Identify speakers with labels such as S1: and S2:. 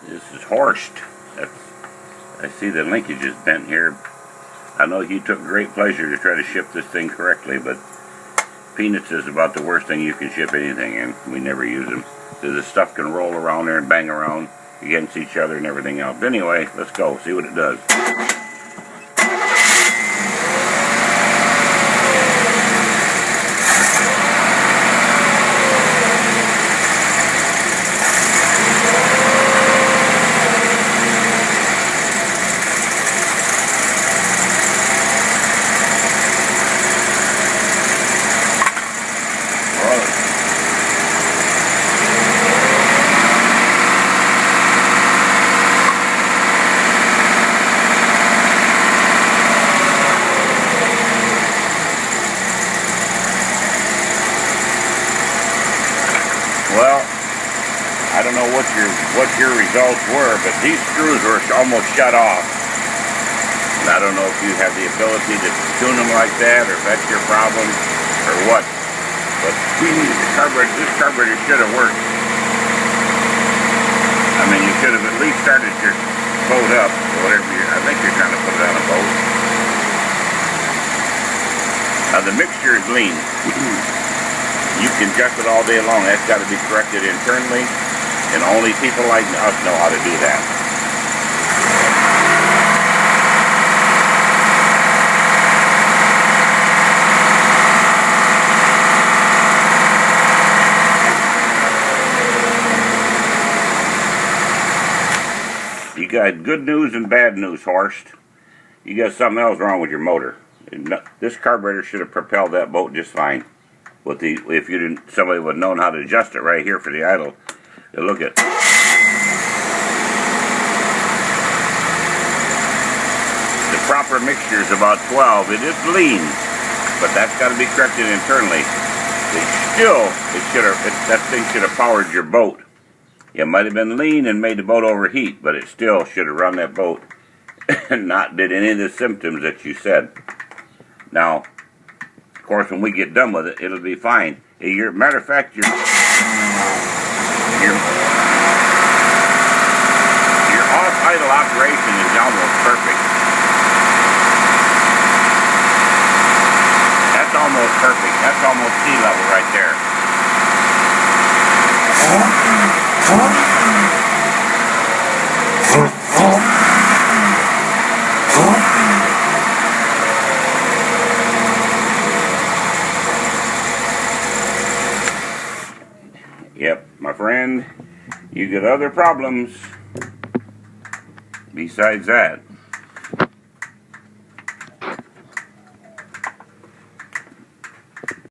S1: This is Horst. I see the linkage is bent here. I know he took great pleasure to try to ship this thing correctly, but peanuts is about the worst thing you can ship anything in. We never use them. The stuff can roll around there and bang around against each other and everything else. But anyway, let's go, see what it does. Well, I don't know what your results were, but these screws were almost shut off. And I don't know if you have the ability to tune them like that, or if that's your problem, or what. But we needed the carburetor. This carburetor should have worked. I mean, you should have at least started your boat up, or whatever. I think you're trying to put it on a boat. Now the mixture is lean. You can adjust it all day long. That's got to be corrected internally, and only people like us know how to do that. You got good news and bad news, Horst. You got something else wrong with your motor. This carburetor should have propelled that boat just fine. If you didn't, somebody would have known how to adjust it right here for the idle. Look at the proper mixture is about 12. It is lean, but that's got to be corrected internally. That thing should have powered your boat. It might have been lean and made the boat overheat, but it still should have run that boat and not did any of the symptoms that you said. Now, of course, when we get done with it, it'll be fine. Matter of fact, your off-idle operation is almost perfect. That's almost perfect. That's almost sea level right there. Yep, my friend, you got other problems besides that.